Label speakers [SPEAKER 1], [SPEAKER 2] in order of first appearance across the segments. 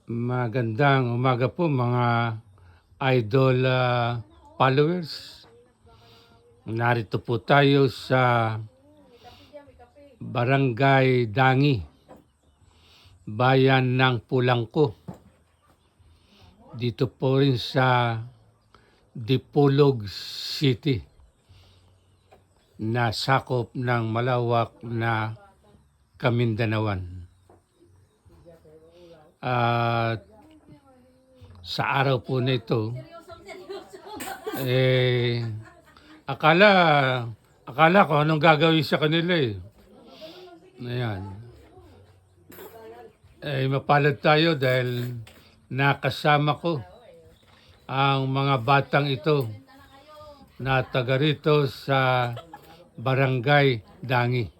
[SPEAKER 1] Magandang umaga po mga idol followers. Narito po tayo sa Barangay Dangi, Bayan ng Pulangko. Dito po rin sa Dipolog City na sakop ng malawak na Kamindanawan. At sa araw po na ito, akala ko anong gagawin sa kanila eh. Ayan. Mapalad tayo dahil nakasama ko ang mga batang ito na taga rito sa Barangay Dangi.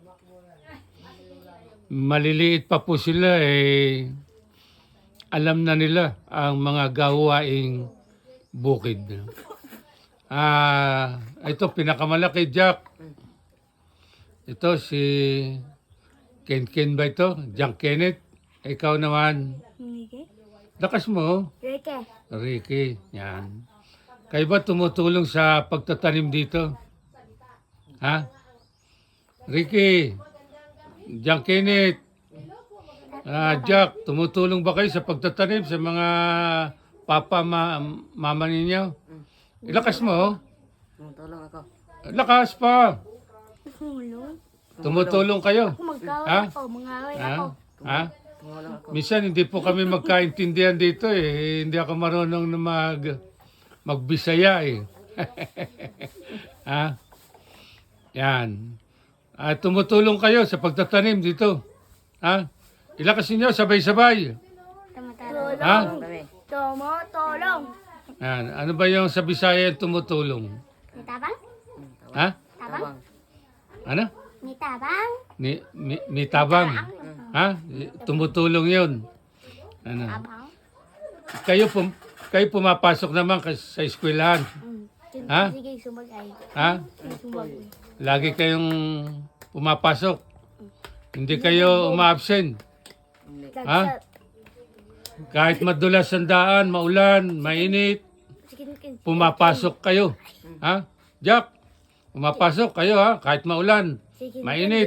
[SPEAKER 1] Maliliit pa po sila alam na nila ang mga gawaing bukid. Ito pinakamalaki, Jack. Ito si Ken ba ito? Jack Kenneth. Ikaw naman.
[SPEAKER 2] Ricky?
[SPEAKER 1] Lakas mo. Ricky. Yan. Kayo ba tumutulong sa pagtatanim dito? Ha? Ricky. Jack Kenneth. Jack, tumutulong ba kayo sa pagtatanim sa mga mama ninyo? Ilakas mo.
[SPEAKER 3] Tumutulong ako.
[SPEAKER 1] Lakas pa.
[SPEAKER 2] Tumulong?
[SPEAKER 1] Tumutulong kayo.
[SPEAKER 2] Ako mag-away
[SPEAKER 1] Ha?
[SPEAKER 2] ako, mag-away
[SPEAKER 1] Ha?
[SPEAKER 2] ako.
[SPEAKER 1] Ha?
[SPEAKER 3] Tumulong ako.
[SPEAKER 1] Minsan hindi po kami magkaintindihan dito eh. Hindi ako marunong na magbisaya eh. Ha? Yan. Tumutulong kayo sa pagtatanim dito. Ha? Ilakas ninyo, sabay-sabay.
[SPEAKER 2] Tumutulong.
[SPEAKER 1] Ha?
[SPEAKER 3] Kami.
[SPEAKER 2] Tumutulong.
[SPEAKER 1] Yan. Ano ba yung sa Bisaya yung tumutulong?
[SPEAKER 2] Nitabang?
[SPEAKER 1] Ha?
[SPEAKER 3] Tabang.
[SPEAKER 1] Ano?
[SPEAKER 2] Nitabang?
[SPEAKER 1] Nitabang. Ha? Tumutulong yun. Ano?
[SPEAKER 2] Tabang?
[SPEAKER 1] Kayo pumapasok naman sa eskwelahan. Ha?
[SPEAKER 2] Sige, sumagay.
[SPEAKER 1] Ha?
[SPEAKER 2] Sumagay.
[SPEAKER 1] Lagi kayong pumapasok. Hindi kayo uma-absent.
[SPEAKER 3] Hindi.
[SPEAKER 1] Ha? Kahit madulas ang daan, maulan, mainit, pumapasok kayo. Ha? Jack, pumapasok kayo ha, kahit maulan, mainit,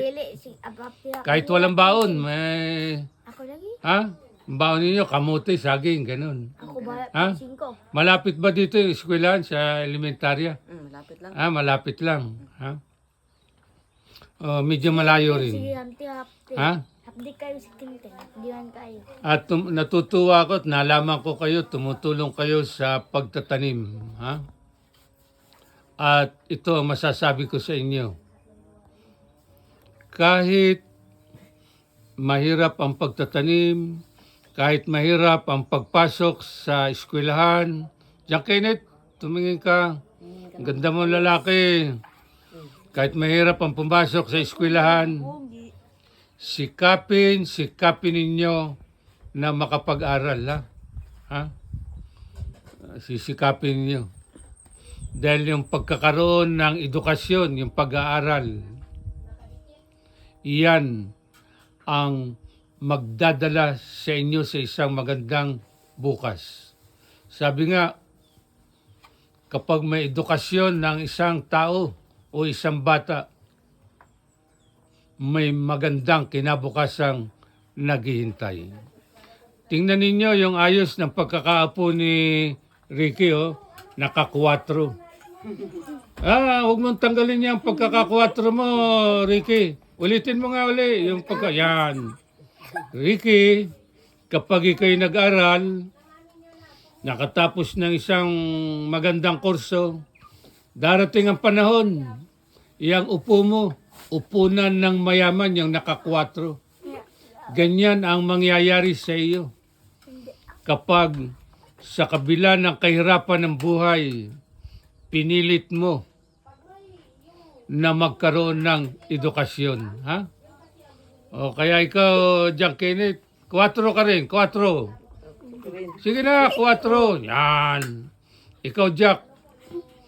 [SPEAKER 1] kahit walang baon,
[SPEAKER 2] Ako lagi?
[SPEAKER 1] ha? Ang baon ninyo, kamote, saging, ganun.
[SPEAKER 2] Ako ba?
[SPEAKER 1] Ha?
[SPEAKER 2] 5.
[SPEAKER 1] Malapit ba dito yung eskwelahan sa elementarya?
[SPEAKER 3] Malapit lang.
[SPEAKER 1] Malapit lang. Ha? Medyo malayo
[SPEAKER 2] Sige,
[SPEAKER 1] rin.
[SPEAKER 2] hapdi.
[SPEAKER 1] Ha?
[SPEAKER 2] Hapdi kayo sa kintin. Hapdihan kayo.
[SPEAKER 1] At natutuwa ako at nalaman ko kayo, tumutulong kayo sa pagtatanim. Ha? At ito ang masasabi ko sa inyo. Kahit mahirap ang pagtatanim, kahit mahirap ang pagpasok sa eskwelahan, Jack Kenneth, tumingin ka. Ang ganda mo lalaki. Kahit mahirap ang pumasok sa eskwelahan, sikapin ninyo na makapag-aral. Ha? Sisikapin ninyo. Dahil yung pagkakaroon ng edukasyon, yung pag-aaral, iyan ang magdadala sa inyo sa isang magandang bukas. Sabi nga, kapag may edukasyon ng isang tao o isang bata, may magandang kinabukasang naghihintay. Tingnan ninyo yung ayos ng pagkakaapo ni Ricky, naka-4. Huwag mong tanggalin yung pagkaka-4 mo, Ricky. Ulitin mo nga uli yung yan. Ricky, kapag ikaw'y nag-aral, nakatapos ng isang magandang kurso, darating ang panahon, iyang upo mo, upunan ng mayaman yung naka-4. Ganyan ang mangyayari sa iyo. Kapag sa kabila ng kahirapan ng buhay, pinilit mo na magkaroon ng edukasyon. Ha? O kaya ikaw, Jack Kenneth, 4 ka rin, 4. Sige na, 4. Yan. Ikaw, Jack,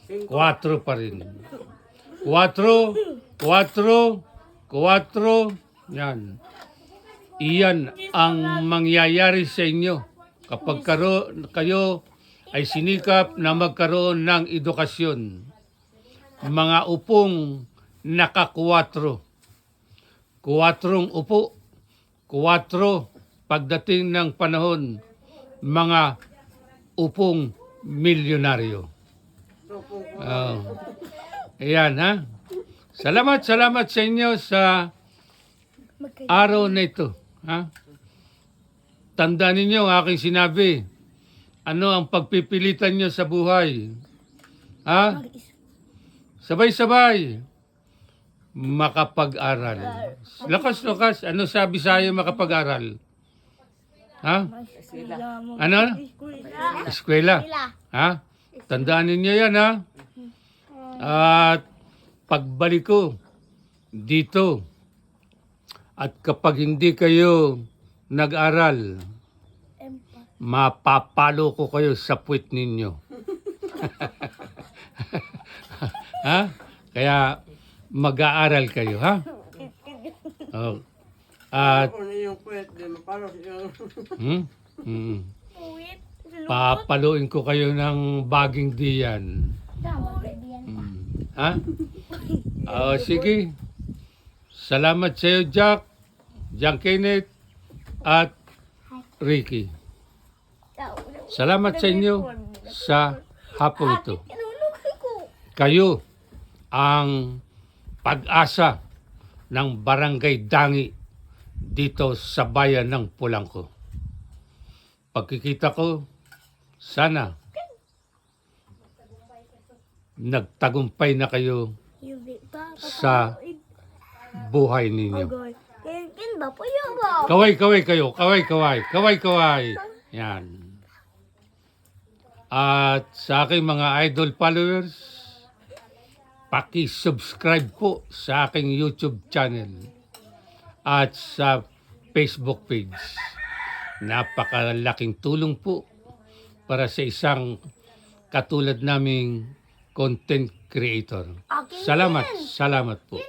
[SPEAKER 1] 4 pa rin. 4, 4, 4, yan. Iyan ang mangyayari sa inyo kapag kayo ay sinikap na magkaroon ng edukasyon, mga upong naka-4. 4 upo, 4 pagdating ng panahon, mga upong milyonaryo. Ayan ha. Salamat sa inyo sa araw na ito. Ha? Tandaan ninyo ang aking sinabi. Ano ang pagpipilitan nyo sa buhay? Ha? Sabay-sabay. Makapag-aral. Lakas. Ano sabi sa'yo makapag-aral? Ha? Ano? Eskwela. Ha? Tandaan ninyo yan, ha? At pagbalik ko dito, at kapag hindi kayo nag-aral, mapapalo ko kayo sa puwit ninyo. Ha? Kaya mag-aaral kayo, ha? Oh. At papaluin ko kayo ng baging diyan. Ha? Sige. Salamat sa iyo, Jack, John Kenneth, at Ricky. Salamat sa inyo sa hapong ito. Kayo ang pag-asa ng Barangay Dangi dito sa bayan ng Pulangco. Pagkikita ko, sana nagtagumpay na kayo sa buhay ninyo. Kaway kayo, kaway. Yan. At sa aking mga idol followers, paki-subscribe po sa aking YouTube channel at sa Facebook page. Napakalaking tulong po para sa isang katulad naming content creator. Salamat po.